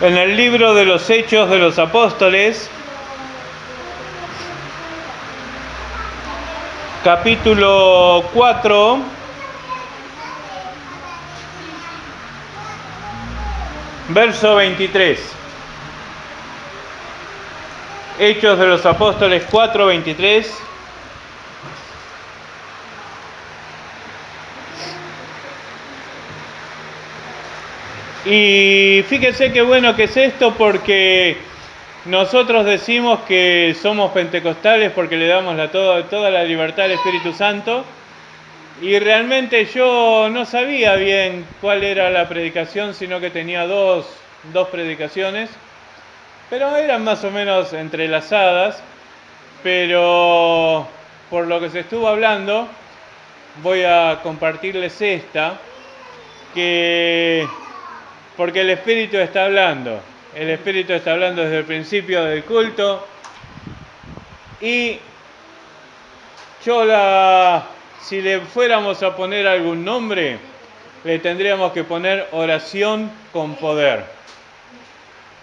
En el libro de los Hechos de los Apóstoles, capítulo 4, verso 23. Hechos de los Apóstoles 4, 23. Y fíjense qué bueno que es esto, porque nosotros decimos que somos pentecostales porque le damos toda la libertad al Espíritu Santo, y realmente yo no sabía bien cuál era la predicación, sino que tenía dos predicaciones, pero eran más o menos entrelazadas. Pero por lo que se estuvo hablando, voy a compartirles esta, porque el Espíritu está hablando. El Espíritu está hablando desde el principio del culto. Y si le fuéramos a poner algún nombre, le tendríamos que poner oración con poder.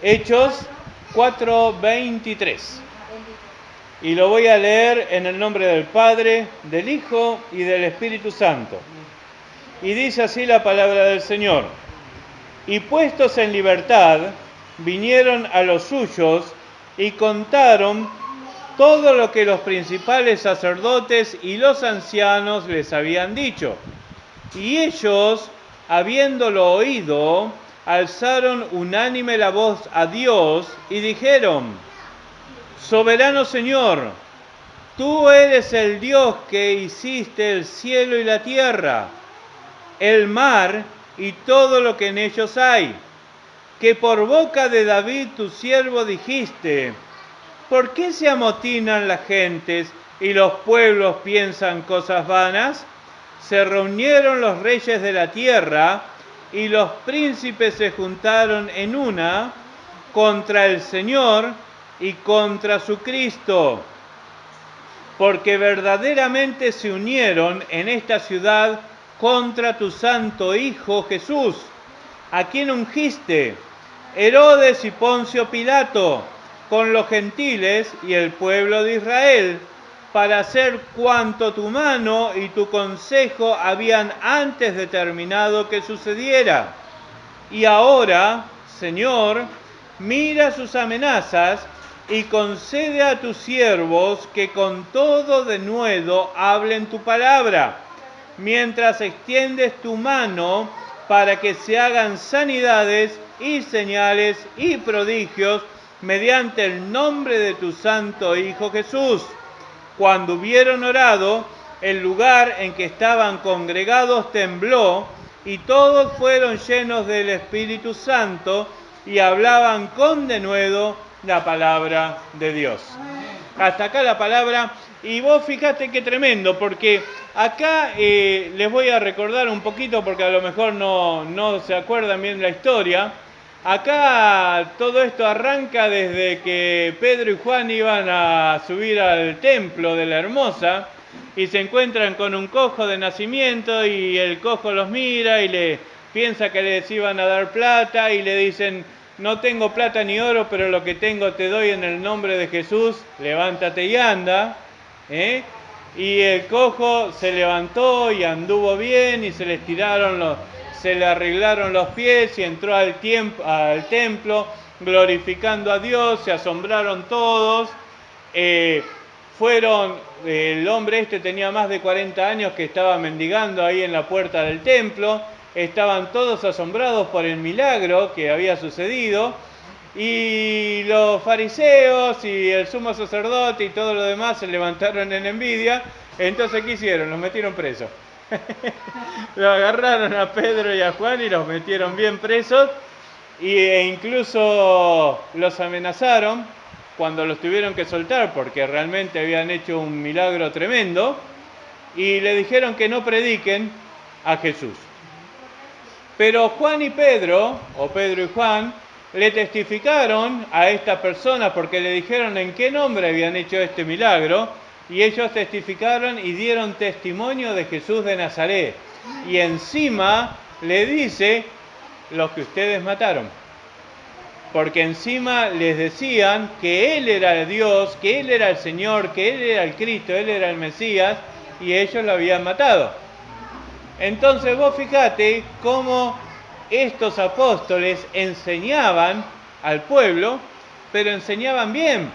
Hechos 4:23. Y lo voy a leer en el nombre del Padre, del Hijo y del Espíritu Santo. Y dice así la palabra del Señor. Y puestos en libertad, vinieron a los suyos y contaron todo lo que los principales sacerdotes y los ancianos les habían dicho. Y ellos, habiéndolo oído, alzaron unánime la voz a Dios y dijeron: Soberano Señor, tú eres el Dios que hiciste el cielo y la tierra, el mar y todo lo que en ellos hay, que por boca de David tu siervo dijiste: ¿por qué se amotinan las gentes y los pueblos piensan cosas vanas? Se reunieron los reyes de la tierra y los príncipes se juntaron en una contra el Señor y contra su Cristo, porque verdaderamente se unieron en esta ciudad contra tu santo Hijo Jesús, a quien ungiste, Herodes y Poncio Pilato, con los gentiles y el pueblo de Israel, para hacer cuanto tu mano y tu consejo habían antes determinado que sucediera. Y ahora, Señor, mira sus amenazas y concede a tus siervos que con todo denuedo hablen tu palabra, mientras extiendes tu mano para que se hagan sanidades y señales y prodigios mediante el nombre de tu santo Hijo Jesús. Cuando hubieron orado, el lugar en que estaban congregados tembló, y todos fueron llenos del Espíritu Santo y hablaban con denuedo la palabra de Dios. Hasta acá la palabra. Y vos fijate qué tremendo, porque acá les voy a recordar un poquito, porque a lo mejor no se acuerdan bien la historia. Acá todo esto arranca desde que Pedro y Juan iban a subir al templo de la Hermosa y se encuentran con un cojo de nacimiento, y el cojo los mira y le piensa que les iban a dar plata, y le dicen: no tengo plata ni oro, pero lo que tengo te doy en el nombre de Jesús, levántate y anda. Y el cojo se levantó y anduvo bien, y se le arreglaron los pies y entró al templo glorificando a Dios. Se asombraron todos. El hombre este tenía más de 40 años, que estaba mendigando ahí en la puerta del templo. Estaban todos asombrados por el milagro que había sucedido. Y los fariseos y el sumo sacerdote y todo lo demás se levantaron en envidia. Entonces, ¿qué hicieron? Los metieron presos. Lo agarraron a Pedro y a Juan y los metieron bien presos, e incluso los amenazaron cuando los tuvieron que soltar, porque realmente habían hecho un milagro tremendo, y le dijeron que no prediquen a Jesús. Pero Juan y Pedro, o Pedro y Juan, le testificaron a esta persona, porque le dijeron en qué nombre habían hecho este milagro, y ellos testificaron y dieron testimonio de Jesús de Nazaret. Y encima le dice: los que ustedes mataron. porque encima les decían que Él era Dios, que Él era el Señor, que Él era el Cristo, Él era el Mesías, y ellos lo habían matado. Entonces vos fijate cómo estos apóstoles enseñaban al pueblo, pero enseñaban bien,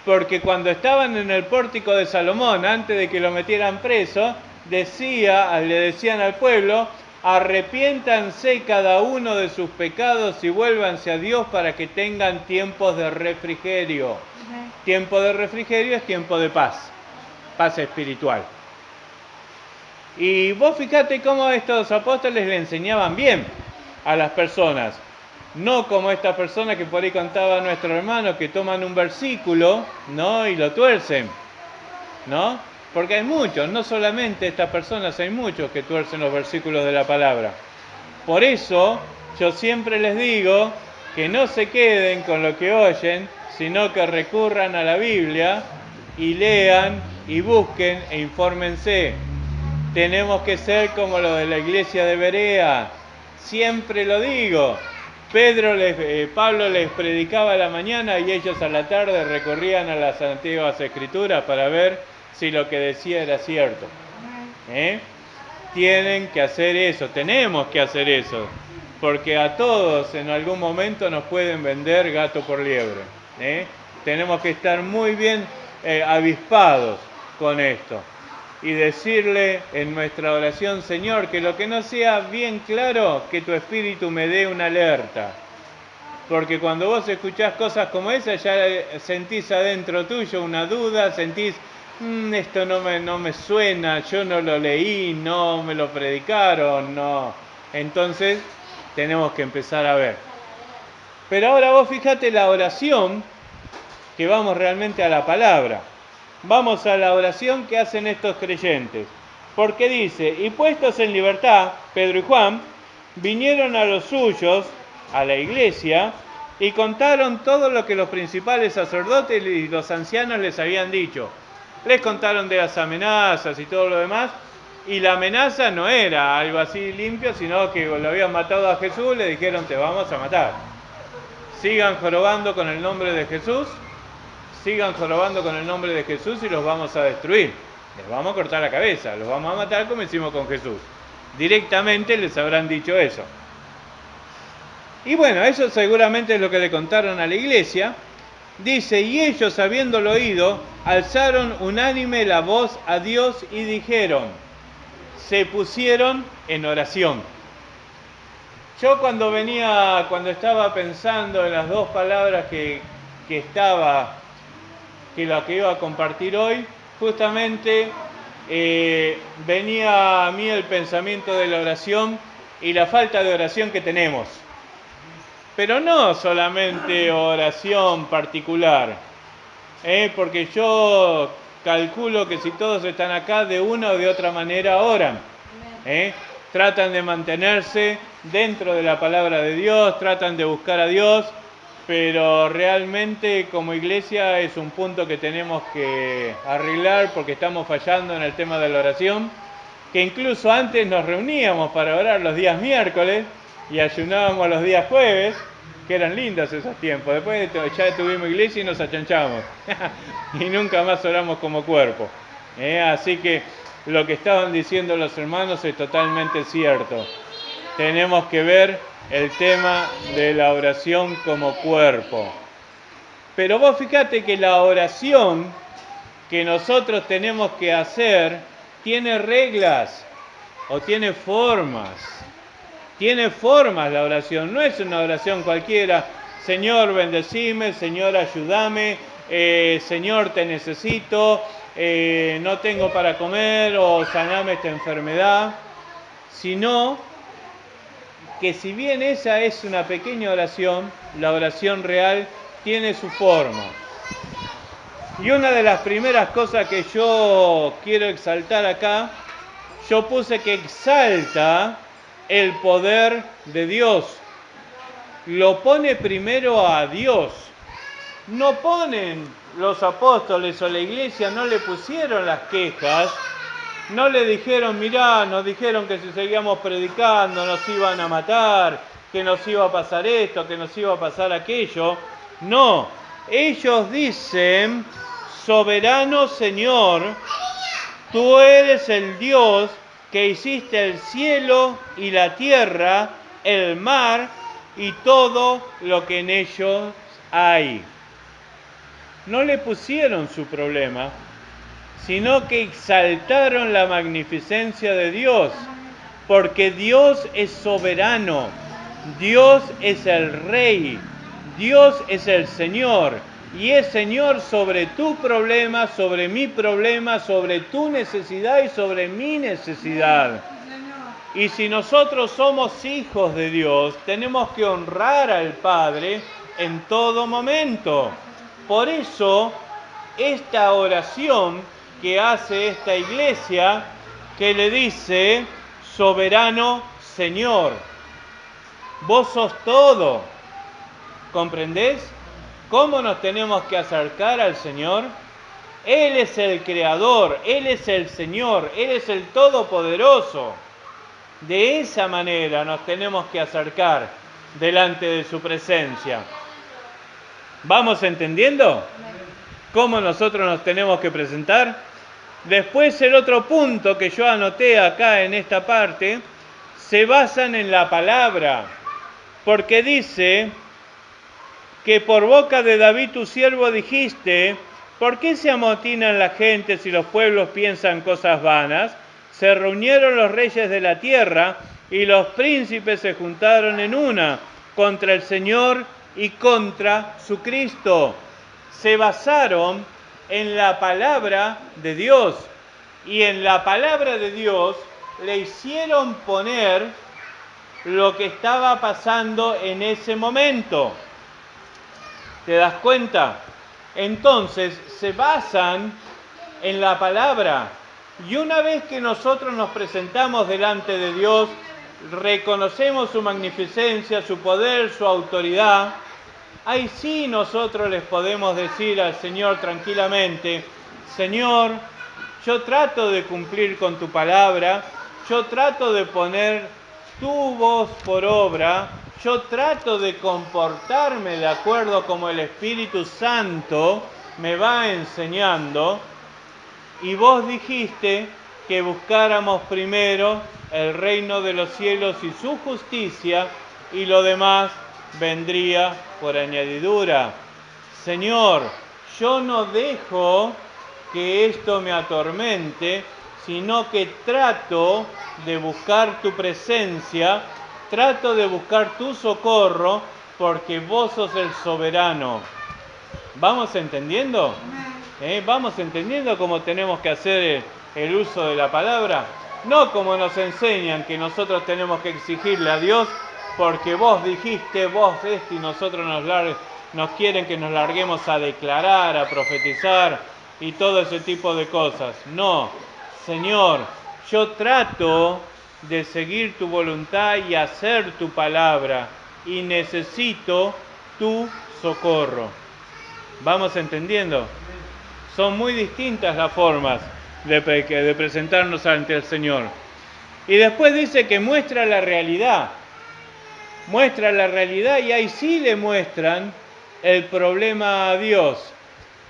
porque cuando estaban en el pórtico de Salomón, antes de que lo metieran preso, le decían al pueblo: arrepiéntanse cada uno de sus pecados y vuélvanse a Dios para que tengan tiempos de refrigerio. Tiempo de refrigerio es tiempo de paz, paz espiritual. Y vos fíjate cómo estos apóstoles le enseñaban bien a las personas. No como estas personas que por ahí contaba nuestro hermano, que toman un versículo, ¿no?, y lo tuercen, ¿no? Porque hay muchos, no solamente estas personas, hay muchos que tuercen los versículos de la palabra. Por eso yo siempre les digo que no se queden con lo que oyen, sino que recurran a la Biblia y lean y busquen e infórmense. Tenemos que ser como los de la iglesia de Berea. Siempre lo digo. Pablo les predicaba a la mañana y ellos a la tarde recorrían a las antiguas escrituras para ver si lo que decía era cierto. Tienen que hacer eso, tenemos que hacer eso, porque a todos en algún momento nos pueden vender gato por liebre. Tenemos que estar muy bien avispados con esto y decirle en nuestra oración: Señor, que lo que no sea bien claro, que tu espíritu me dé una alerta. Porque cuando vos escuchás cosas como esas, ya sentís adentro tuyo una duda, sentís: esto no me suena, yo no lo leí, no me lo predicaron, no. Entonces tenemos que empezar a ver. Pero ahora vos fíjate la oración, que vamos realmente a la palabra. Vamos a la oración que hacen estos creyentes. Porque dice: y puestos en libertad, Pedro y Juan vinieron a los suyos, a la iglesia, y contaron todo lo que los principales sacerdotes y los ancianos les habían dicho. Les contaron de las amenazas y todo lo demás, y la amenaza no era algo así limpio, sino que lo habían matado a Jesús, le dijeron: te vamos a matar. Sigan jorobando con el nombre de Jesús, sigan jorobando con el nombre de Jesús y los vamos a destruir. Les vamos a cortar la cabeza, los vamos a matar como hicimos con Jesús. Directamente les habrán dicho eso. Y bueno, eso seguramente es lo que le contaron a la iglesia. Dice: y ellos, habiéndolo oído, alzaron unánime la voz a Dios y dijeron, se pusieron en oración. Yo cuando estaba pensando en las dos palabras que la que iba a compartir hoy, justamente venía a mí el pensamiento de la oración y la falta de oración que tenemos. Pero no solamente oración particular, porque yo calculo que si todos están acá, de una o de otra manera oran. Tratan de mantenerse dentro de la palabra de Dios, tratan de buscar a Dios, pero realmente como iglesia es un punto que tenemos que arreglar porque estamos fallando en el tema de la oración, que incluso antes nos reuníamos para orar los días miércoles y ayunábamos los días jueves, que eran lindos esos tiempos. Después ya tuvimos iglesia y nos achanchamos y nunca más oramos como cuerpo. Así que lo que estaban diciendo los hermanos es totalmente cierto. Tenemos que ver el tema de la oración como cuerpo. Pero vos fíjate que la oración que nosotros tenemos que hacer tiene reglas o tiene formas. Tiene formas la oración, no es una oración cualquiera. Señor, bendecime, Señor, ayúdame, Señor, te necesito, no tengo para comer o saname esta enfermedad. Sino que si bien esa es una pequeña oración, la oración real tiene su forma. Y una de las primeras cosas que yo quiero exaltar acá, yo puse que exalta el poder de Dios. Lo pone primero a Dios. No ponen los apóstoles o la iglesia, no le pusieron las quejas, no le dijeron: mirá, nos dijeron que si seguíamos predicando nos iban a matar, que nos iba a pasar esto, que nos iba a pasar aquello. No, ellos dicen, soberano Señor, tú eres el Dios que hiciste el cielo y la tierra, el mar y todo lo que en ellos hay. No le pusieron su problema, sino que exaltaron la magnificencia de Dios, porque Dios es soberano, Dios es el Rey, Dios es el Señor, y es Señor sobre tu problema, sobre mi problema, sobre tu necesidad y sobre mi necesidad. Y si nosotros somos hijos de Dios, tenemos que honrar al Padre en todo momento. Por eso, esta oración que hace esta iglesia, que le dice, soberano Señor, vos sos todo. ¿Comprendés cómo nos tenemos que acercar al Señor? Él es el Creador, Él es el Señor, Él es el Todopoderoso. De esa manera nos tenemos que acercar delante de su presencia. ¿Vamos entendiendo cómo nosotros nos tenemos que presentar? Después el otro punto que yo anoté acá en esta parte, se basan en la palabra, porque dice que por boca de David tu siervo dijiste, ¿por qué se amotinan la gente si los pueblos piensan cosas vanas? Se reunieron los reyes de la tierra y los príncipes se juntaron en una contra el Señor y contra su Cristo. Se basaron en la palabra de Dios y en la palabra de Dios le hicieron poner lo que estaba pasando en ese momento. ¿Te das cuenta? Entonces se basan en la palabra. Y una vez que nosotros nos presentamos delante de Dios, reconocemos su magnificencia, su poder, su autoridad, ahí sí nosotros les podemos decir al Señor tranquilamente, Señor, yo trato de cumplir con tu palabra, yo trato de poner tu voz por obra, yo trato de comportarme de acuerdo como el Espíritu Santo me va enseñando, y vos dijiste que buscáramos primero el reino de los cielos y su justicia, y lo demás vendría por añadidura. Señor, yo no dejo que esto me atormente, sino que trato de buscar tu presencia, trato de buscar tu socorro, porque vos sos el soberano. ¿Vamos entendiendo? ¿Vamos entendiendo cómo tenemos que hacer el uso de la palabra? No como nos enseñan que nosotros tenemos que exigirle a Dios, porque vos dijiste, vos esto, y nosotros nos quieren que nos larguemos a declarar, a profetizar y todo ese tipo de cosas. No, Señor, yo trato de seguir tu voluntad y hacer tu palabra, y necesito tu socorro. ¿Vamos entendiendo? Son muy distintas las formas de presentarnos ante el Señor. Y después dice que muestra la realidad. Muestra la realidad, y ahí sí le muestran el problema a Dios.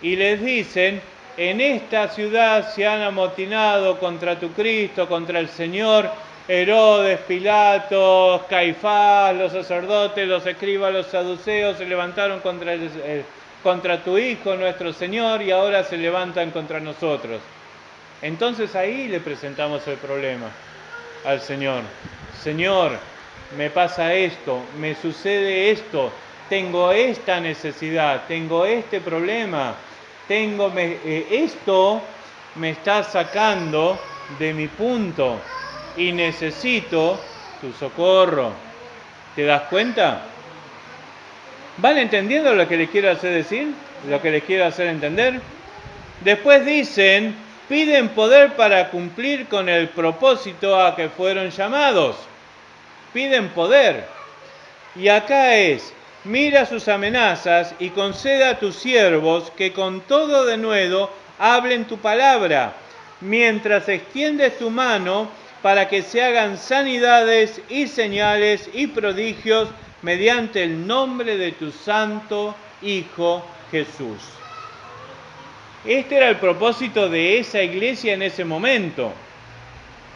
Y les dicen, en esta ciudad se han amotinado contra tu Cristo, contra el Señor, Herodes, Pilatos, Caifás, los sacerdotes, los escribas, los saduceos se levantaron contra tu Hijo, nuestro Señor, y ahora se levantan contra nosotros. Entonces ahí le presentamos el problema al Señor. Señor, me pasa esto, me sucede esto, tengo esta necesidad, tengo este problema, esto me está sacando de mi punto y necesito tu socorro. ¿Te das cuenta? ¿Van entendiendo lo que les quiero hacer decir? ¿Lo que les quiero hacer entender? Después dicen, piden poder para cumplir con el propósito a que fueron llamados. Piden poder. Y acá es, mira sus amenazas y conceda a tus siervos que con todo denuedo hablen tu palabra, mientras extiendes tu mano para que se hagan sanidades y señales y prodigios mediante el nombre de tu santo Hijo Jesús. Este era el propósito de esa iglesia en ese momento.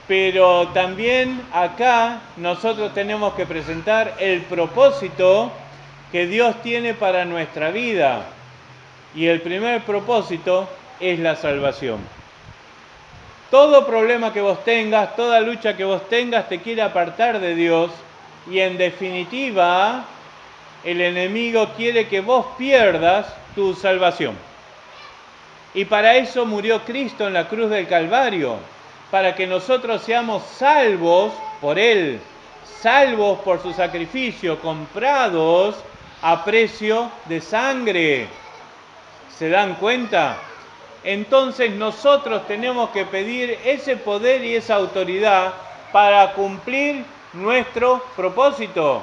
Pero también acá nosotros tenemos que presentar el propósito que Dios tiene para nuestra vida. Y el primer propósito es la salvación. Todo problema que vos tengas, toda lucha que vos tengas te quiere apartar de Dios y en definitiva el enemigo quiere que vos pierdas tu salvación. Y para eso murió Cristo en la cruz del Calvario, para que nosotros seamos salvos por Él, salvos por su sacrificio, comprados a precio de sangre. ¿Se dan cuenta? Entonces nosotros tenemos que pedir ese poder y esa autoridad para cumplir nuestro propósito.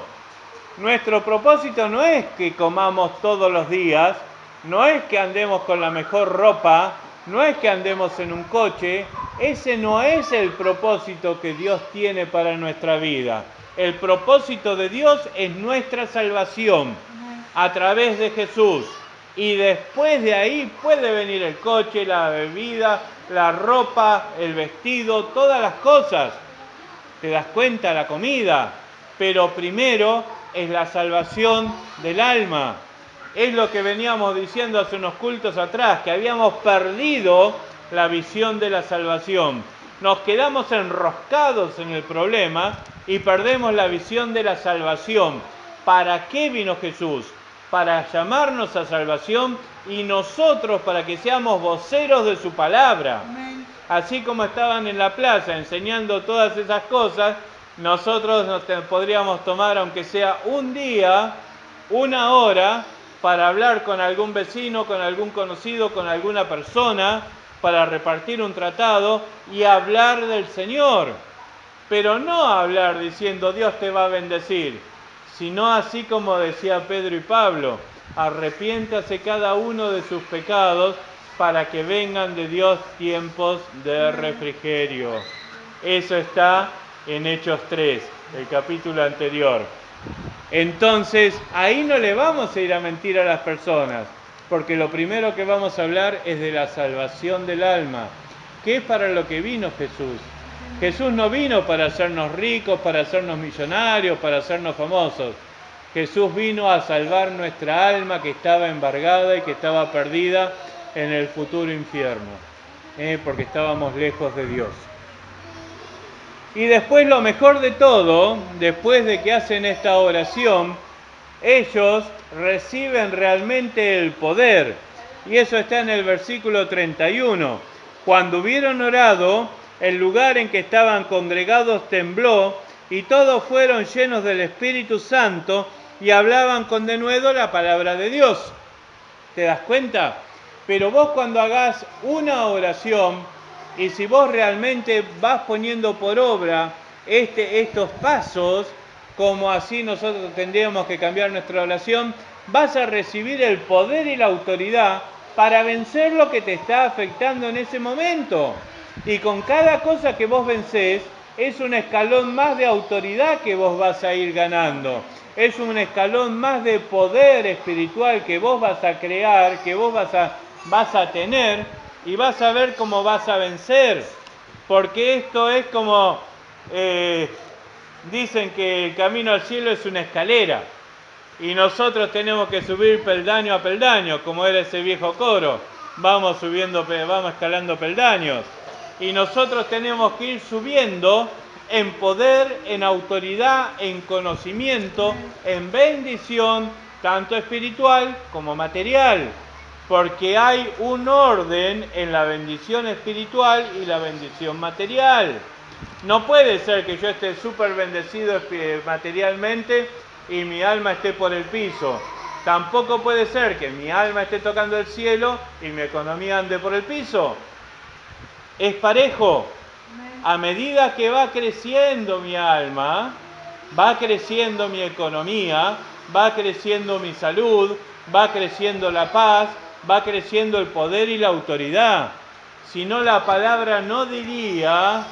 Nuestro propósito no es que comamos todos los días, no es que andemos con la mejor ropa, no es que andemos en un coche. Ese no es el propósito que Dios tiene para nuestra vida. El propósito de Dios es nuestra salvación a través de Jesús. Y después de ahí puede venir el coche, la bebida, la ropa, el vestido, todas las cosas. ¿Te das cuenta? La comida. Pero primero es la salvación del alma. Es lo que veníamos diciendo hace unos cultos atrás, que habíamos perdido la visión de la salvación. Nos quedamos enroscados en el problema y perdemos la visión de la salvación. ¿Para qué vino Jesús? Para llamarnos a salvación y nosotros para que seamos voceros de su palabra. Amén. Así como estaban en la plaza enseñando todas esas cosas, nosotros podríamos tomar, aunque sea un día, una hora, para hablar con algún vecino, con algún conocido, con alguna persona, para repartir un tratado y hablar del Señor. Pero no hablar diciendo Dios te va a bendecir, sino así como decía Pedro y Pablo, arrepiéntase cada uno de sus pecados para que vengan de Dios tiempos de refrigerio. Eso está en Hechos 3, el capítulo anterior. Entonces, ahí no le vamos a ir a mentir a las personas, porque lo primero que vamos a hablar es de la salvación del alma, que es para lo que vino Jesús. Jesús no vino para hacernos ricos, para hacernos millonarios, para hacernos famosos. Jesús vino a salvar nuestra alma que estaba embargada y que estaba perdida en el futuro infierno, porque estábamos lejos de Dios. Y después lo mejor de todo, después de que hacen esta oración, ellos reciben realmente el poder. Y eso está en el versículo 31. Cuando hubieron orado, el lugar en que estaban congregados tembló y todos fueron llenos del Espíritu Santo y hablaban con denuedo la palabra de Dios. ¿Te das cuenta? Pero vos cuando hagas una oración, y si vos realmente vas poniendo por obra estos pasos, como así nosotros tendríamos que cambiar nuestra oración, vas a recibir el poder y la autoridad para vencer lo que te está afectando en ese momento. Y con cada cosa que vos vencés, es un escalón más de autoridad que vos vas a ir ganando. Es un escalón más de poder espiritual que vos vas a crear, que vos vas a tener, y vas a ver cómo vas a vencer. Porque esto es como, dicen que el camino al cielo es una escalera. Y nosotros tenemos que subir peldaño a peldaño, como era ese viejo coro. Vamos escalando peldaños. Y nosotros tenemos que ir subiendo en poder, en autoridad, en conocimiento, en bendición, tanto espiritual como material. Porque hay un orden en la bendición espiritual y la bendición material. No puede ser que yo esté súper bendecido materialmente y mi alma esté por el piso. Tampoco puede ser que mi alma esté tocando el cielo y mi economía ande por el piso. Es parejo. A medida que va creciendo mi alma, va creciendo mi economía, va creciendo mi salud, va creciendo la paz, va creciendo el poder y la autoridad. Si no, la palabra no diría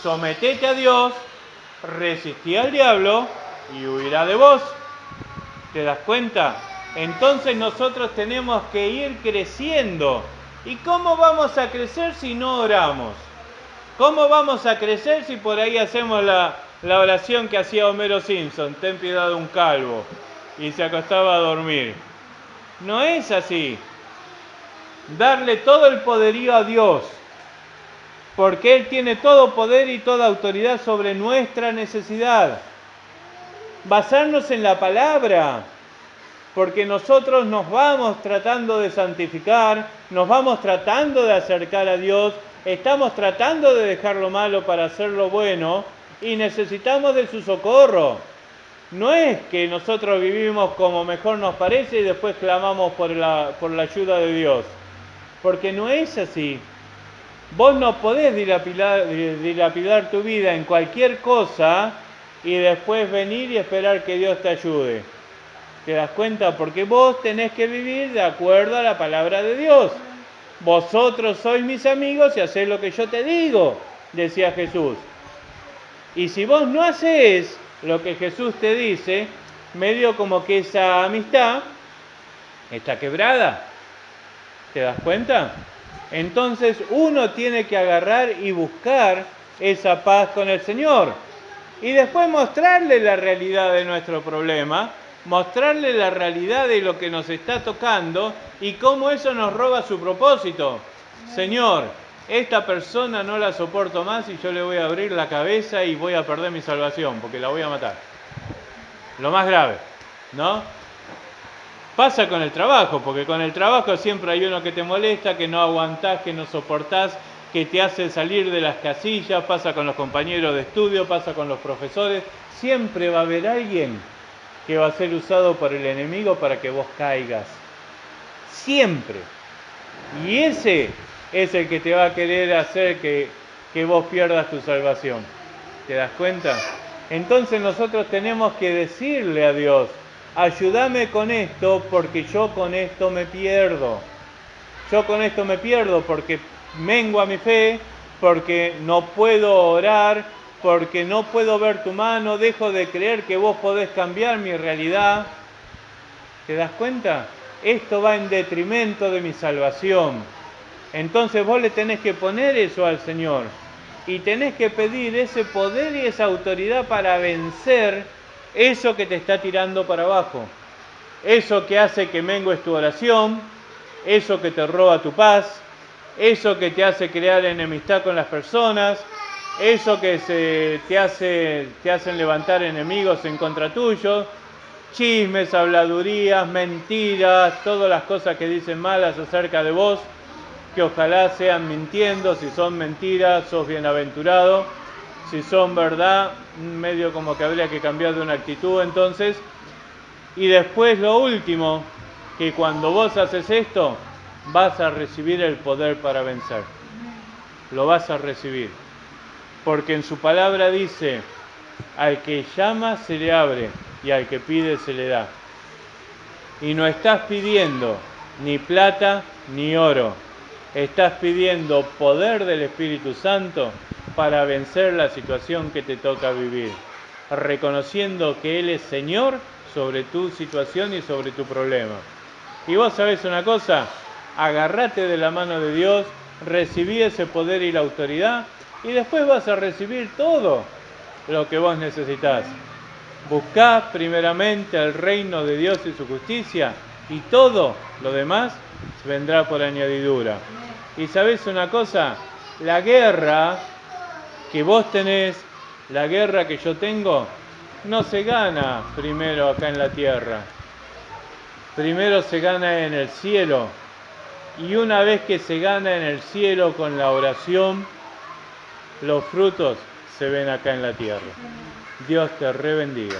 sometete a Dios, resistí al diablo y huirá de vos. ¿Te das cuenta? Entonces nosotros tenemos que ir creciendo. ¿Y cómo vamos a crecer si no oramos? ¿Cómo vamos a crecer si por ahí hacemos la oración que hacía Homero Simpson? Ten piedad de un calvo. Y se acostaba a dormir. No es así. Darle todo el poderío a Dios. Porque Él tiene todo poder y toda autoridad sobre nuestra necesidad. Basarnos en la palabra. Porque nosotros nos vamos tratando de santificar, nos vamos tratando de acercar a Dios, estamos tratando de dejar lo malo para hacer lo bueno y necesitamos de su socorro. No es que nosotros vivimos como mejor nos parece y después clamamos por la ayuda de Dios, porque no es así. Vos no podés dilapidar tu vida en cualquier cosa y después venir y esperar que Dios te ayude. ¿Te das cuenta? Porque vos tenés que vivir de acuerdo a la palabra de Dios. Vosotros sois mis amigos y hacéis lo que yo te digo, decía Jesús. Y si vos no hacés lo que Jesús te dice, medio como que esa amistad está quebrada. ¿Te das cuenta? Entonces uno tiene que agarrar y buscar esa paz con el Señor. Y después mostrarle la realidad de nuestro problema, mostrarle la realidad de lo que nos está tocando y cómo eso nos roba su propósito. Señor, esta persona no la soporto más y yo le voy a abrir la cabeza y voy a perder mi salvación porque la voy a matar. Lo más grave, ¿no? Pasa con el trabajo, porque con el trabajo siempre hay uno que te molesta, que no aguantás, que no soportás, que te hace salir de las casillas, pasa con los compañeros de estudio, pasa con los profesores. Siempre va a haber alguien que va a ser usado por el enemigo para que vos caigas. Siempre. Y ese es el que te va a querer hacer que vos pierdas tu salvación. ¿Te das cuenta? Entonces nosotros tenemos que decirle a Dios, ayúdame con esto porque yo con esto me pierdo. Yo con esto me pierdo porque mengua mi fe, porque no puedo orar, porque no puedo ver tu mano, dejo de creer que vos podés cambiar mi realidad. ¿Te das cuenta? Esto va en detrimento de mi salvación. Entonces vos le tenés que poner eso al Señor y tenés que pedir ese poder y esa autoridad para vencer eso que te está tirando para abajo. Eso que hace que mengues tu oración, eso que te roba tu paz, eso que te hace crear enemistad con las personas, eso que te hacen levantar enemigos en contra tuyo, chismes, habladurías, mentiras, todas las cosas que dicen malas acerca de vos, que ojalá sean mintiendo. Si son mentiras, sos bienaventurado. Si son verdad, medio como que habría que cambiar de una actitud entonces. Y después lo último, que cuando vos haces esto, vas a recibir el poder para vencer. Lo vas a recibir. Porque en su palabra dice, al que llama se le abre y al que pide se le da. Y no estás pidiendo ni plata ni oro. Estás pidiendo poder del Espíritu Santo para vencer la situación que te toca vivir. Reconociendo que Él es Señor sobre tu situación y sobre tu problema. Y vos sabés una cosa, agarrate de la mano de Dios, recibí ese poder y la autoridad y después vas a recibir todo lo que vos necesitas. Buscá primeramente el reino de Dios y su justicia y todo lo demás vendrá por añadidura. Y sabés una cosa, la guerra que vos tenés, la guerra que yo tengo, no se gana primero acá en la tierra. Primero se gana en el cielo. Y una vez que se gana en el cielo con la oración, los frutos se ven acá en la tierra. Dios te rebendiga.